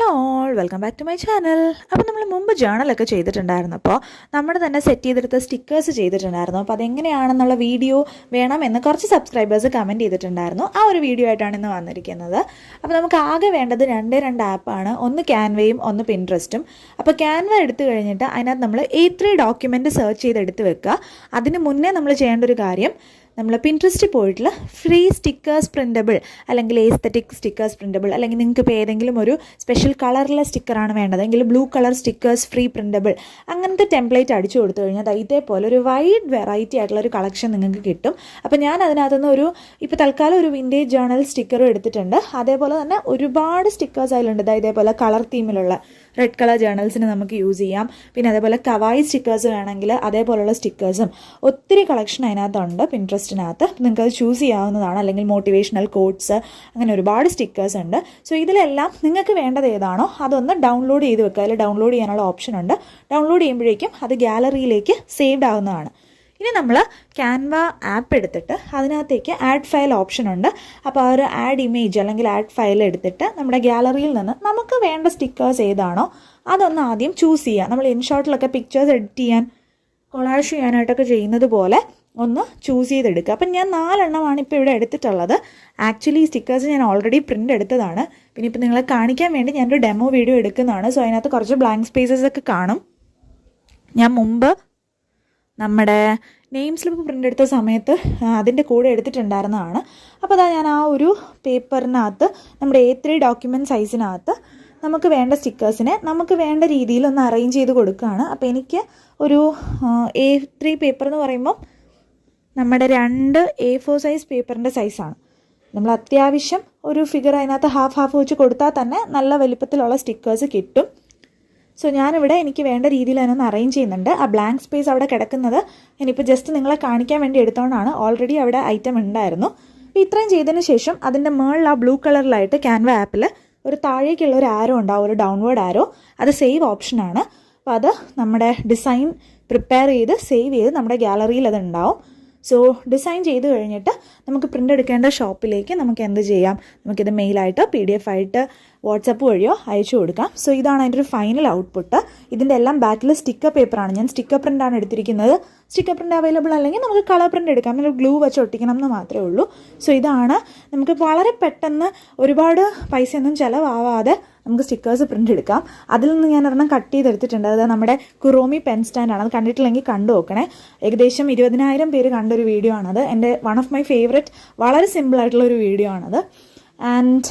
Hello all, welcome back to my channel. അപ്പോൾ നമ്മൾ മുമ്പ് ജേണലൊക്കെ ചെയ്തിട്ടുണ്ടായിരുന്നപ്പോൾ നമ്മുടെ തന്നെ സെറ്റ് ചെയ്തെടുത്ത സ്റ്റിക്കേഴ്സ് ചെയ്തിട്ടുണ്ടായിരുന്നു. അപ്പോൾ അതെങ്ങനെയാണെന്നുള്ള വീഡിയോ വേണമെന്ന് കുറച്ച് സബ്സ്ക്രൈബേഴ്സ് കമൻറ്റ് ചെയ്തിട്ടുണ്ടായിരുന്നു. ആ ഒരു വീഡിയോ ആയിട്ടാണ് ഇന്ന് വന്നിരിക്കുന്നത്. അപ്പോൾ നമുക്ക് ആകെ വേണ്ടത് രണ്ട് ആപ്പാണ്. ഒന്ന് ക്യാൻവയും ഒന്ന് പിൻട്രസ്റ്റും. അപ്പോൾ ക്യാൻവ എടുത്തു കഴിഞ്ഞിട്ട് അതിനകത്ത് നമ്മൾ A3 ഡോക്യുമെൻറ്റ് സെർച്ച് ചെയ്ത് എടുത്ത് വെക്കുക. അതിന് മുന്നേ നമ്മൾ ചെയ്യേണ്ട ഒരു കാര്യം, നമ്മൾ പിൻട്രസ്റ്റിൽ പോയിട്ടുള്ള ഫ്രീ സ്റ്റിക്കേഴ്സ് പ്രിൻ്റബിൾ അല്ലെങ്കിൽ എസ്തെറ്റിക് സ്റ്റിക്കേഴ്സ് പ്രിൻ്റബിൾ, അല്ലെങ്കിൽ നിങ്ങൾക്ക് ഇപ്പോൾ ഏതെങ്കിലും ഒരു സ്പെഷ്യൽ കളറിലെ സ്റ്റിക്കറാണ് വേണ്ടതെങ്കിൽ blue colour stickers free printable, അങ്ങനത്തെ ടെംപ്ലേറ്റ് അടിച്ചു കൊടുത്തു കഴിഞ്ഞാൽ ഇതേപോലെ ഒരു വൈഡ് വെറൈറ്റി ആയിട്ടുള്ള ഒരു കളക്ഷൻ നിങ്ങൾക്ക് കിട്ടും. അപ്പോൾ ഞാൻ അതിനകത്തുനിന്ന് ഇപ്പോൾ തൽക്കാലം ഒരു വിൻറ്റേജ് ജേണൽ സ്റ്റിക്കറും എടുത്തിട്ടുണ്ട്. അതേപോലെ തന്നെ ഒരുപാട് സ്റ്റിക്കേഴ്സ് അതിലുണ്ട്. ഇതേപോലെ കളർ തീമിലുള്ള റെഡ് കളർ ജേണൽസിന് നമുക്ക് യൂസ് ചെയ്യാം. പിന്നെ അതേപോലെ കവായി സ്റ്റിക്കേഴ്സ് വേണമെങ്കിൽ അതേപോലെയുള്ള സ്റ്റിക്കേഴ്സും ഒത്തിരി കളക്ഷൻ അതിനകത്തുണ്ട് പിൻട്രസ്റ്റിനകത്ത്. നിങ്ങൾക്ക് അത് ചൂസ് ചെയ്യാവുന്നതാണ്. അല്ലെങ്കിൽ മോട്ടിവേഷണൽ കോട്ട്സ്, അങ്ങനെ ഒരുപാട് സ്റ്റിക്കേഴ്സ് ഉണ്ട്. സോ ഇതിലെല്ലാം നിങ്ങൾക്ക് വേണ്ടത് ഏതാണോ അതൊന്ന് ഡൗൺലോഡ് ചെയ്ത് വെക്കുക. അതിൽ ഡൗൺലോഡ് ചെയ്യാനുള്ള ഓപ്ഷൻ ഉണ്ട്. ഡൗൺലോഡ് ചെയ്യുമ്പോഴേക്കും അത് ഗാലറിയിലേക്ക് സേവ്ഡ് ആവുന്നതാണ്. ഇനി നമ്മൾ ക്യാൻവ ആപ്പ് എടുത്തിട്ട് അതിനകത്തേക്ക് ആഡ് ഫയൽ ഓപ്ഷൻ ഉണ്ട്. അപ്പോൾ ആ ഒരു ആഡ് ഇമേജ് അല്ലെങ്കിൽ ആഡ് ഫയൽ എടുത്തിട്ട് നമ്മുടെ ഗാലറിയിൽ നിന്ന് നമുക്ക് വേണ്ട സ്റ്റിക്കേഴ്സ് ഏതാണോ അതൊന്ന് ആദ്യം ചൂസ് ചെയ്യുക. നമ്മൾ ഇൻഷോട്ടിലൊക്കെ പിക്ചേഴ്സ് എഡിറ്റ് ചെയ്യാൻ, കൊളാഷ് ചെയ്യാനായിട്ടൊക്കെ ചെയ്യുന്നത് പോലെ ഒന്ന് ചൂസ് ചെയ്തെടുക്കുക. അപ്പം ഞാൻ 4 എണ്ണമാണ് ഇപ്പോൾ ഇവിടെ എടുത്തിട്ടുള്ളത്. ആക്ച്വലി ഈ സ്റ്റിക്കേഴ്സ് ഞാൻ ഓൾറെഡി പ്രിൻ്റ് എടുത്തതാണ്. പിന്നെ ഇപ്പോൾ നിങ്ങളെ കാണിക്കാൻ വേണ്ടി ഞാനൊരു ഡെമോ വീഡിയോ എടുക്കുന്നതാണ്. സോ അതിനകത്ത് കുറച്ച് ബ്ലാങ്ക് സ്പേസസ് ഒക്കെ കാണും. ഞാൻ മുമ്പ് നമ്മുടെ നെയിം സ്ലിപ്പ് പ്രിൻ്റ് എടുത്ത സമയത്ത് അതിൻ്റെ കൂടെ എടുത്തിട്ടുണ്ടായിരുന്നതാണ്. അപ്പോൾ അതാ ഞാൻ ആ ഒരു പേപ്പറിനകത്ത് നമ്മുടെ A3 ഡോക്യുമെൻറ്റ് സൈസിനകത്ത് നമുക്ക് വേണ്ട സ്റ്റിക്കേഴ്സിനെ നമുക്ക് വേണ്ട രീതിയിൽ ഒന്ന് അറേഞ്ച് ചെയ്ത് കൊടുക്കുകയാണ്. അപ്പോൾ എനിക്ക് ഒരു A3 പേപ്പർ എന്ന് പറയുമ്പം നമ്മുടെ 2 A4 സൈസ് പേപ്പറിൻ്റെ സൈസാണ്. നമ്മൾ അത്യാവശ്യം ഒരു ഫിഗർ അതിനകത്ത് ഹാഫ് വെച്ച് കൊടുത്താൽ തന്നെ നല്ല വലിപ്പത്തിലുള്ള സ്റ്റിക്കേഴ്സ് കിട്ടും. സോ ഞാനിവിടെ എനിക്ക് വേണ്ട രീതിയിൽ അതിനൊന്ന് അറേഞ്ച് ചെയ്യുന്നുണ്ട്. ആ ബ്ലാങ്ക് സ്പേസ് അവിടെ കിടക്കുന്നത് ഞാനിപ്പോൾ ജസ്റ്റ് നിങ്ങളെ കാണിക്കാൻ വേണ്ടി എടുത്തോണ്ടാണ്. ഓൾറെഡി അവിടെ ഐറ്റം ഉണ്ടായിരുന്നു. അപ്പോൾ ഇത്രയും ചെയ്തതിന് ശേഷം അതിൻ്റെ മുകളിൽ ആ ബ്ലൂ കളറിലായിട്ട് ക്യാൻവ ആപ്പിൽ ഒരു താഴേക്കുള്ള ഒരു ആരോ ഉണ്ടാവും, ഒരു ഡൗൺവേർഡ് ആരോ. അത് സേവ് ഓപ്ഷനാണ്. അപ്പോൾ അത് നമ്മുടെ ഡിസൈൻ പ്രിപ്പയർ ചെയ്ത് സേവ് ചെയ്ത് നമ്മുടെ ഗാലറിയിൽ അത് ഉണ്ടാവും. സോ ഡിസൈൻ ചെയ്ത് കഴിഞ്ഞിട്ട് നമുക്ക് പ്രിൻ്റ് എടുക്കേണ്ട ഷോപ്പിലേക്ക് നമുക്ക് എന്ത് ചെയ്യാം, നമുക്കിത് മെയിലായിട്ടോ PDF ആയിട്ട് വാട്സപ്പ് വഴിയോ അയച്ചു കൊടുക്കാം. സോ ഇതാണ് അതിൻ്റെ ഒരു ഫൈനൽ ഔട്ട്പുട്ട്. ഇതിൻ്റെ എല്ലാം ബാക്കിൽ സ്റ്റിക്കർ പേപ്പറാണ്. ഞാൻ സ്റ്റിക്കർ പ്രിൻ്റാണ് എടുത്തിരിക്കുന്നത്. സ്റ്റിക്കർ പ്രിൻ്റ് അവൈലബിൾ അല്ലെങ്കിൽ നമുക്ക് കളർ പ്രിൻ്റ് എടുക്കാം. പിന്നെ ഗ്ലൂ വെച്ച് ഒട്ടിക്കണം എന്ന് മാത്രമേ ഉള്ളൂ. സോ ഇതാണ് നമുക്ക് വളരെ പെട്ടെന്ന് ഒരുപാട് പൈസയൊന്നും ചിലവാവാതെ നമുക്ക് സ്റ്റിക്കേഴ്സ് പ്രിൻ്റ് എടുക്കാം. അതിൽ നിന്ന് ഞാൻ ഒരെണ്ണം കട്ട് ചെയ്തെടുത്തിട്ടുണ്ട്. അത് നമ്മുടെ കുറോമി പെൻ സ്റ്റാൻഡാണ്. അത് കണ്ടിട്ടില്ലെങ്കിൽ കണ്ടു നോക്കണേ. ഏകദേശം 20,000 പേര് കണ്ടൊരു വീഡിയോ ആണത്. എൻ്റെ വൺ ഓഫ് മൈ ഫേവറേറ്റ്, വളരെ സിമ്പിളായിട്ടുള്ളൊരു വീഡിയോ ആണത്. ആൻഡ്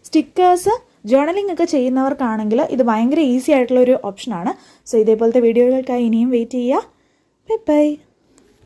സ്റ്റിക്കേഴ്സ് ജേർണലിംഗ് ഒക്കെ ചെയ്യുന്നവർക്കാണെങ്കിൽ ഇത് ഭയങ്കര ഈസി ആയിട്ടുള്ളൊരു ഓപ്ഷനാണ്. സോ ഇതേപോലത്തെ വീഡിയോകൾക്കായി ഇനിയും വെയിറ്റ് ചെയ്യുക. Bye bye.